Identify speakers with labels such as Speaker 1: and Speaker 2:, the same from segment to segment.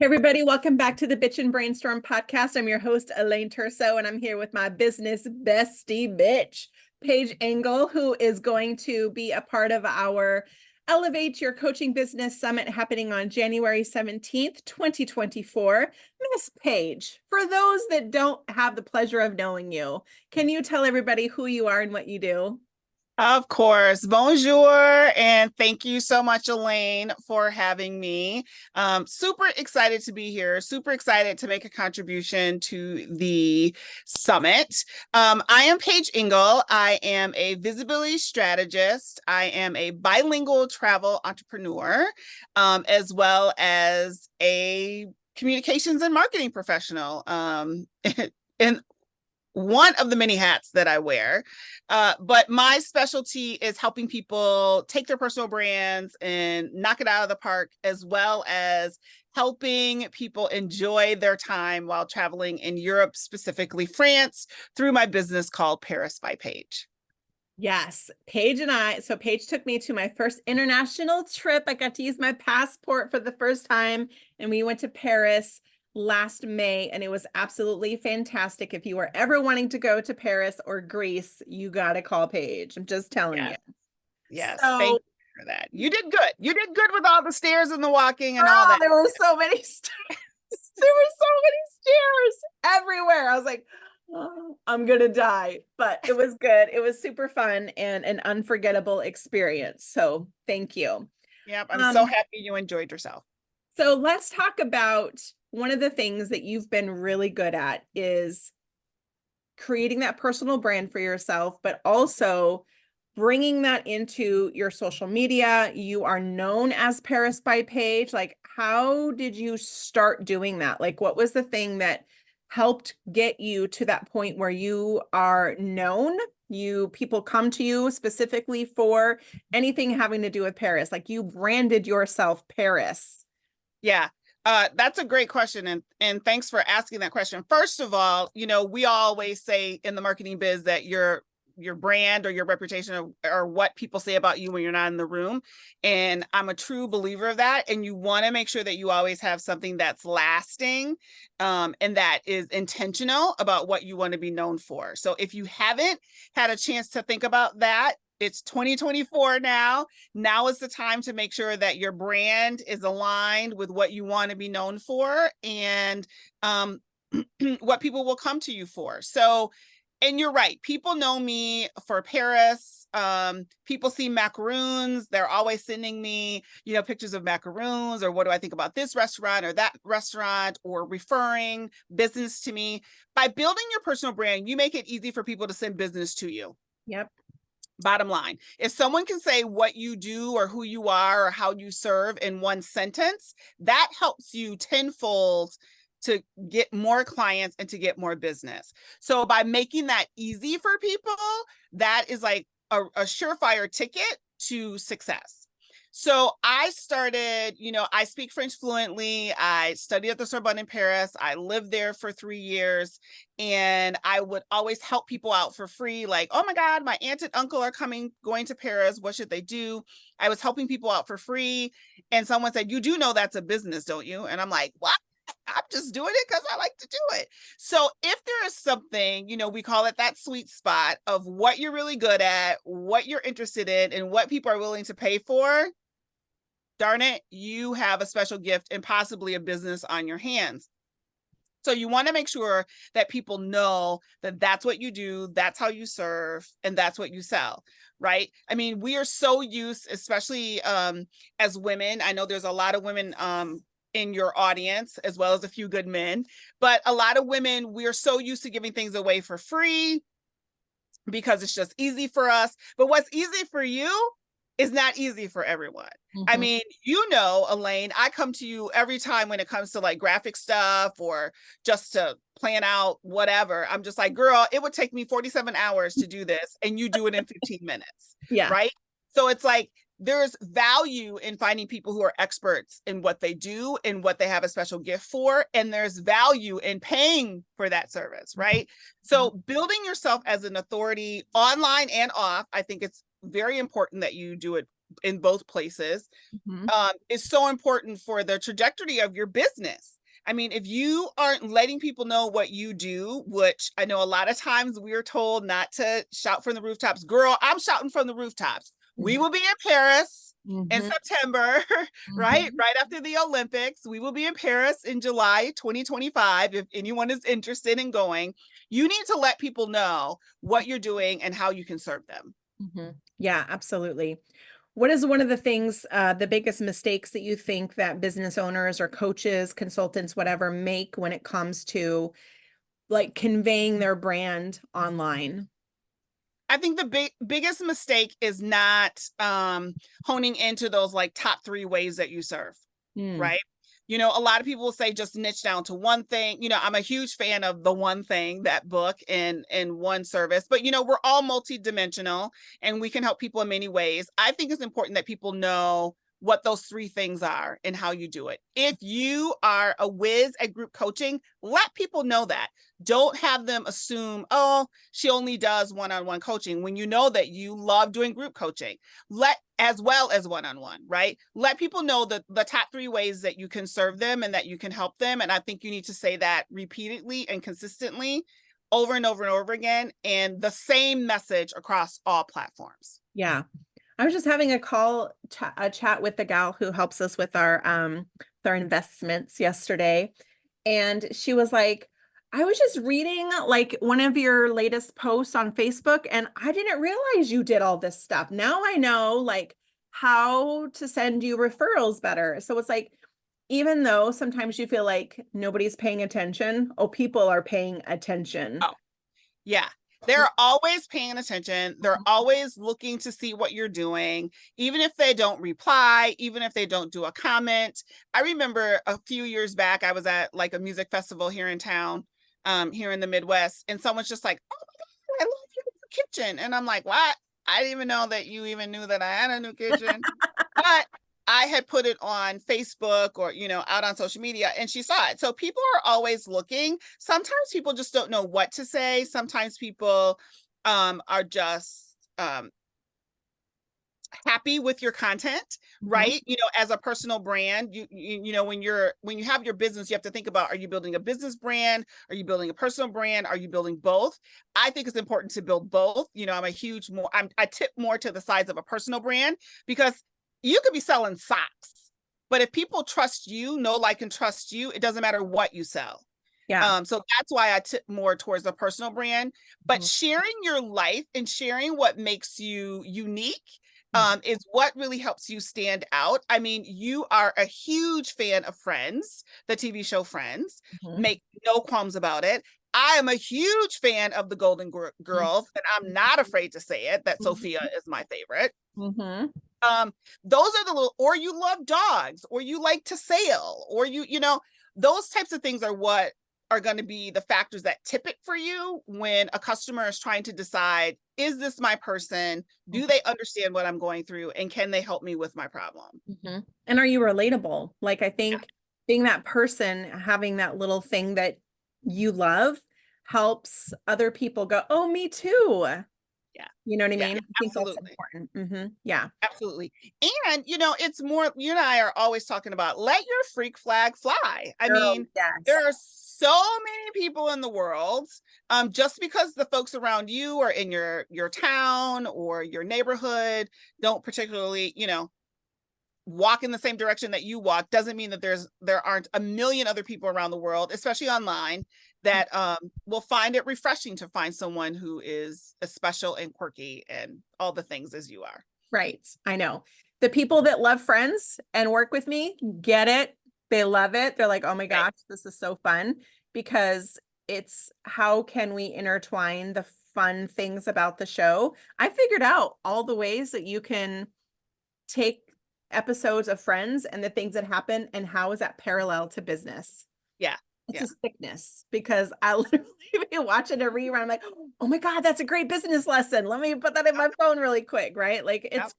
Speaker 1: Hey everybody, welcome back to the Bitch and Brainstorm podcast. I'm your host, Elaine Terso, and I'm here with my business bestie bitch, Paige Engle, who is going to be a part of our Elevate Your Coaching Business Summit happening on January 17th, 2024. Miss Paige, for those that don't have the pleasure of knowing you, can you tell everybody who you are and what you do?
Speaker 2: Of course. Bonjour. And thank you so much, Elaine, for having me. Super excited to be here. Super excited to make a contribution to the summit. I am Paige Engle. I am a visibility strategist. I am a bilingual travel entrepreneur, as well as a communications and marketing professional. And one of the many hats that I wear. But my specialty is helping people take their personal brands and knock it out of the park, as well as helping people enjoy their time while traveling in Europe, specifically France, through my business called Paris by Paige.
Speaker 1: Yes, Paige and so Paige took me to my first international trip. I got to use my passport for the first time, and we went to Paris last May, and it was absolutely fantastic. If you are ever wanting to go to Paris or Greece, you got to call Paige. I'm just telling you.
Speaker 2: Yes, yes. Thank
Speaker 1: So,
Speaker 2: you for that. You did good. You did good with all the stairs and the walking and all that.
Speaker 1: there were so many stairs. There were so many stairs everywhere. I was like, oh, I'm gonna die, but it was good. It was super fun and an unforgettable experience. So thank you.
Speaker 2: Yep. I'm so
Speaker 1: Um,
Speaker 2: happy you enjoyed yourself.
Speaker 1: so let's talk about one of the things that you've been really good at is creating that personal brand for yourself, but also bringing that into your social media. You are known as Paris by Paige. Like, how did you start doing that? Like, what was the thing that helped get you to that point where you are known? People come to you specifically for anything having to do with Paris. Like, you branded yourself Paris.
Speaker 2: Yeah. That's a great question. And thanks for asking that question. First of all, we always say in the marketing biz that your brand or your reputation or what people say about you when you're not in the room. And I'm a true believer of that. And you want to make sure that you always have something that's lasting, and that is intentional about what you want to be known for. So if you haven't had a chance to think about that, it's 2024 now. Now is the time to make sure that your brand is aligned with what you want to be known for and what people will come to you for. So, and you're right, people know me for Paris. People see macaroons. They're always sending me, pictures of macaroons, or what do I think about this restaurant or that restaurant, or referring business to me. By building your personal brand, you make it easy for people to send business to you.
Speaker 1: Yep.
Speaker 2: Bottom line, if someone can say what you do or who you are or how you serve in one sentence, that helps you tenfold to get more clients and to get more business. So by making that easy for people, that is like a surefire ticket to success. So I started, I speak French fluently. I studied at the Sorbonne in Paris. I lived there for 3 years, and I would always help people out for free. Like, oh my God, my aunt and uncle are going to Paris. What should they do? I was helping people out for free. And someone said, you do know that's a business, don't you? And I'm like, what? I'm just doing it because I like to do it. So if there is something, we call it that sweet spot of what you're really good at, what you're interested in, and what people are willing to pay for, darn it, you have a special gift and possibly a business on your hands. So you want to make sure that people know that that's what you do, that's how you serve, and that's what you sell, right? I mean, we are so used, especially as women. I know there's a lot of women in your audience, as well as a few good men, but a lot of women, we are so used to giving things away for free because it's just easy for us. But what's easy for you is not easy for everyone.
Speaker 1: Mm-hmm.
Speaker 2: I mean, Elaine, I come to you every time when it comes to like graphic stuff or just to plan out whatever. I'm just like, girl, it would take me 47 hours to do this, and you do it in 15 minutes.
Speaker 1: Yeah.
Speaker 2: Right. So it's like, there's value in finding people who are experts in what they do and what they have a special gift for. And there's value in paying for that service, right? So building yourself as an authority online and off, I think it's very important that you do it in both places,
Speaker 1: Mhm.
Speaker 2: is so important for the trajectory of your business. I mean, if you aren't letting people know what you do, which I know a lot of times we are told not to shout from the rooftops. Girl, I'm shouting from the rooftops. We will be in Paris in
Speaker 1: Mhm.
Speaker 2: September, right?
Speaker 1: Mhm.
Speaker 2: Right after the Olympics. We will be in Paris in July 2025. If anyone is interested in going, you need to let people know what you're doing and how you can serve them.
Speaker 1: Mhm. Yeah, absolutely. What is one of the things, the biggest mistakes that you think that business owners or coaches, consultants, whatever, make when it comes to like conveying their brand online?
Speaker 2: I think the biggest mistake is not honing into those like top 3 ways that you serve,
Speaker 1: Mm.
Speaker 2: right? You know, a lot of people will say just niche down to one thing. You know, I'm a huge fan of the One Thing, that book, in one service. But you know, we're all multidimensional and we can help people in many ways. I think it's important that people know what those 3 things are and how you do it. If you are a whiz at group coaching, let people know that. Don't have them assume, oh, she only does one-on-one coaching, when you know that you love doing group coaching, let as well as one-on-one, right? Let people know the top 3 ways that you can serve them and that you can help them. And I think you need to say that repeatedly and consistently over and over and over again, and the same message across all platforms.
Speaker 1: Yeah. I was just having a chat with the gal who helps us with our investments yesterday. And she was like, I was just reading like one of your latest posts on Facebook, and I didn't realize you did all this stuff. Now I know like how to send you referrals better. So it's like, even though sometimes you feel like nobody's paying attention, oh, people are paying attention.
Speaker 2: Oh, yeah. They're always paying attention. They're always looking to see what you're doing, even if they don't reply, even if they don't do a comment. I remember a few years back, I was at like a music festival here in town, here in the Midwest, and someone's just like, "Oh my God, I love your new kitchen." And I'm like, "What? I didn't even know that you even knew that I had a new kitchen." But I had put it on Facebook or, you know, out on social media, and she saw it. So people are always looking. Sometimes people just don't know what to say. Sometimes people are just happy with your content,
Speaker 1: Mhm.
Speaker 2: right? You know, as a personal brand, you know, when you have your business, you have to think about, are you building a business brand? Are you building a personal brand? Are you building both? I think it's important to build both. You know, I tip more to the size of a personal brand, because you could be selling socks, but if people trust you, know, like, and trust you, it doesn't matter what you sell.
Speaker 1: Yeah.
Speaker 2: So that's why I tip more towards a personal brand. But
Speaker 1: Mhm.
Speaker 2: sharing your life and sharing what makes you unique,
Speaker 1: Mhm.
Speaker 2: is what really helps you stand out. I mean, you are a huge fan of Friends, the TV show Friends.
Speaker 1: Mhm.
Speaker 2: Make no qualms about it. I am a huge fan of the Golden Girls, and I'm not afraid to say it that Sophia
Speaker 1: Mhm.
Speaker 2: is my favorite.
Speaker 1: Mhm.
Speaker 2: Those are the little, or you love dogs, or you like to sail, or you know, those types of things are what are going to be the factors that tip it for you when a customer is trying to decide, is this my person? Do they understand what I'm going through? And can they help me with my problem?
Speaker 1: Mhm. And are you relatable? Like, I
Speaker 2: Yeah,
Speaker 1: think being that person, having that little thing that you love helps other people go, oh, me too.
Speaker 2: yeah,
Speaker 1: You know what I
Speaker 2: yeah,
Speaker 1: mean?
Speaker 2: yeah,
Speaker 1: I think that's
Speaker 2: absolutely.
Speaker 1: important. Yeah.
Speaker 2: Absolutely. And, you know, it's more, you and I are always talking about, let your freak flag fly. I
Speaker 1: Oh,
Speaker 2: mean,
Speaker 1: yes.
Speaker 2: there are so many people in the world. Just because the folks around you or in your town or your neighborhood don't particularly, you know, walk in the same direction that you walk, doesn't mean that there aren't a million other people around the world, especially online, that will find it refreshing to find someone who is as special and quirky and all the things as you are.
Speaker 1: Right. I know. The people that love Friends and work with me get it. They love it. They're like, oh my
Speaker 2: Right.
Speaker 1: gosh, this is so fun, because it's how can we intertwine the fun things about the show? I figured out all the ways that you can take episodes of Friends and the things that happen and how is that parallel to business?
Speaker 2: Yeah.
Speaker 1: It's
Speaker 2: Yeah.
Speaker 1: a sickness, because I literally be watching a rerun. I'm like, oh my God, that's a great business lesson. Let me put that in my phone really quick, right? Like,
Speaker 2: Yep.
Speaker 1: it's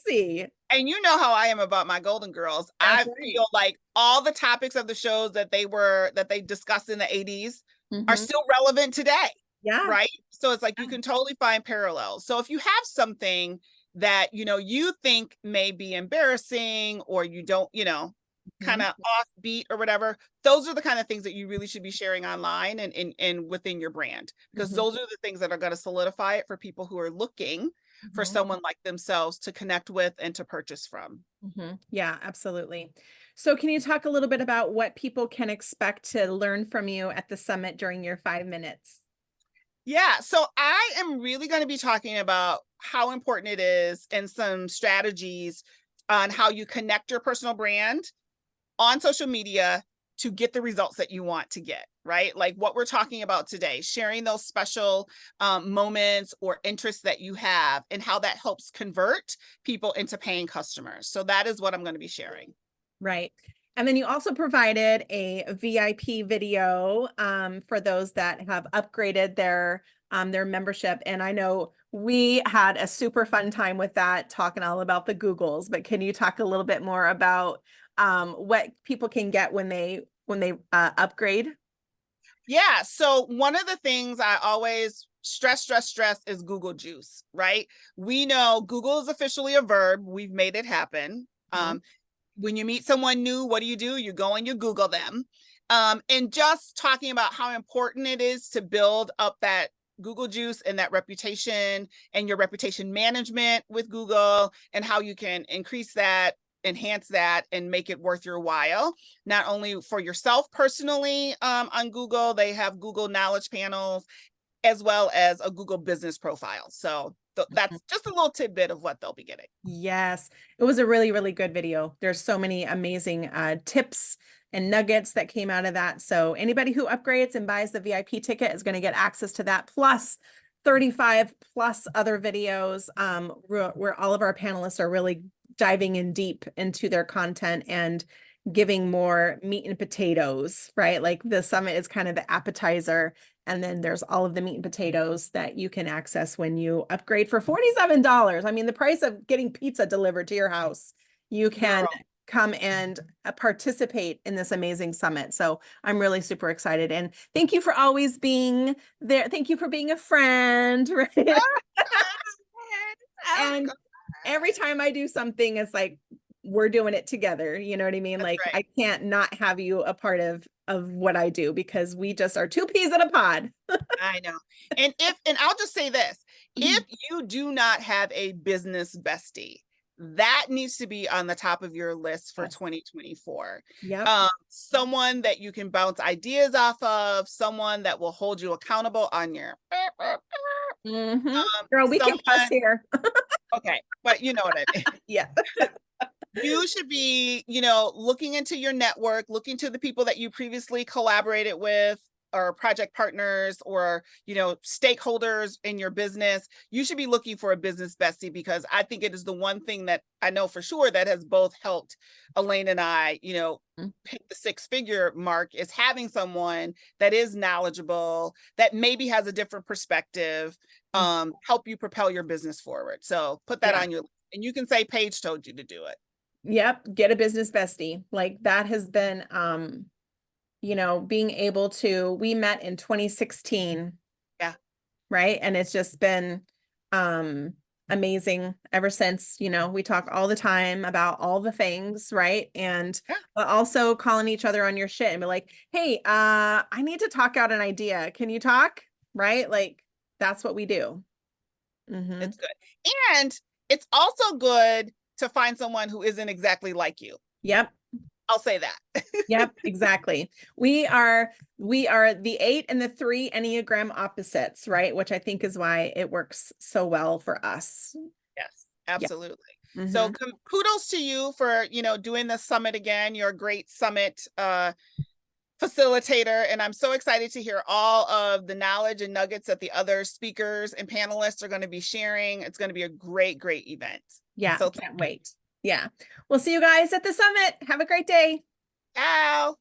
Speaker 1: crazy.
Speaker 2: And you know how I am about my Golden Girls.
Speaker 1: That's
Speaker 2: I
Speaker 1: right.
Speaker 2: feel like all the topics of the shows that they discussed in the 80s are
Speaker 1: Hmm.
Speaker 2: still relevant today,
Speaker 1: Yeah.
Speaker 2: right? So it's like you can totally find parallels. So if you have something that, you think may be embarrassing, or you don't, kind
Speaker 1: Mhm.
Speaker 2: of offbeat or whatever. Those are the kind of things that you really should be sharing online and within your brand, because
Speaker 1: Mhm.
Speaker 2: those are the things that are going to solidify it for people who are looking for
Speaker 1: Mhm.
Speaker 2: someone like themselves to connect with and to purchase from.
Speaker 1: Mhm. Yeah, absolutely. So can you talk a little bit about what people can expect to learn from you at the summit during your 5 minutes?
Speaker 2: Yeah, so I am really going to be talking about how important it is and some strategies on how you connect your personal brand on social media to get the results that you want to get, right? Like what we're talking about today, sharing those special moments or interests that you have, and how that helps convert people into paying customers. So that is what I'm going to be sharing.
Speaker 1: Right. And then you also provided a VIP video for those that have upgraded their membership. And I know we had a super fun time with that, talking all about the Googles. But can you talk a little bit more about what people can get when they upgrade?
Speaker 2: Yeah. So one of the things I always stress is Google juice, right? We know Google is officially a verb. We've made it happen.
Speaker 1: Mhm.
Speaker 2: When you meet someone new, what do? You go and you Google them. And just talking about how important it is to build up that Google juice and that reputation and your reputation management with Google, and how you can increase that, enhance that, and make it worth your while. Not only for yourself personally, on Google, they have Google knowledge panels, as well as a Google business profile. So that's just a little tidbit of what they'll be getting.
Speaker 1: Yes, it was a really, really good video. There's so many amazing tips and nuggets that came out of that. So anybody who upgrades and buys the VIP ticket is going to get access to that, plus 35 plus other videos where all of our panelists are really diving in deep into their content and giving more meat and potatoes, right? Like the summit is kind of the appetizer, and then there's all of the meat and potatoes that you can access when you upgrade for $47. I mean, the price of getting pizza delivered to your house. You can
Speaker 2: Girl.
Speaker 1: come and participate in this amazing summit. So I'm really super excited. And thank you for always being there. Thank you for being a friend, right?
Speaker 2: Of
Speaker 1: And
Speaker 2: course.
Speaker 1: every time I do something, it's like we're doing it together. You know what I mean?
Speaker 2: That's
Speaker 1: Like
Speaker 2: right.
Speaker 1: I can't not have you a part of what I do, because we just are two peas in a pod.
Speaker 2: I know. And I'll just say this, if you do not have a business bestie, that needs to be on the top of your list for
Speaker 1: Yes.
Speaker 2: 2024.
Speaker 1: Yep.
Speaker 2: Someone that you can bounce ideas off of, someone that will hold you accountable on your
Speaker 1: Mm-hmm. Girl, we can cuss
Speaker 2: someone,
Speaker 1: here.
Speaker 2: okay, but you know what I mean.
Speaker 1: Yeah.
Speaker 2: You should be, looking into your network, looking to the people that you previously collaborated with, or project partners, or, stakeholders in your business. You should be looking for a business bestie, because I think it is the one thing that I know for sure that has both helped Elaine and I, hit the 6-figure mark, is having someone that is knowledgeable, that maybe has a different perspective, help you propel your business forward. So put that
Speaker 1: Yeah.
Speaker 2: on your list. And you can say Paige told you to do it.
Speaker 1: Yep. Get a business bestie. Like that has been being able to, we met in 2016,
Speaker 2: Yeah.
Speaker 1: right? And it's just been um amazing ever since. We talk all the time about all the things, right? And
Speaker 2: Yeah.
Speaker 1: but also calling each other on your shit and be like, hey, I need to talk out an idea. Can you talk? Right? Like that's what we do. Mm-hmm.
Speaker 2: It's good. And it's also good to find someone who isn't exactly like you.
Speaker 1: Yep.
Speaker 2: I'll say that.
Speaker 1: Yep, exactly. We are the 8 and the 3 Enneagram opposites, right? Which I think is why it works so well for us.
Speaker 2: Yes,
Speaker 1: Yeah.
Speaker 2: absolutely. So
Speaker 1: Hmm.
Speaker 2: kudos to you for, doing the summit again. You're a great summit facilitator. And I'm so excited to hear all of the knowledge and nuggets that the other speakers and panelists are going to be sharing. It's going to be a great, great event.
Speaker 1: Yeah,
Speaker 2: So
Speaker 1: can't wait. Yeah. We'll see you guys at the summit. Have a great day.
Speaker 2: ciao.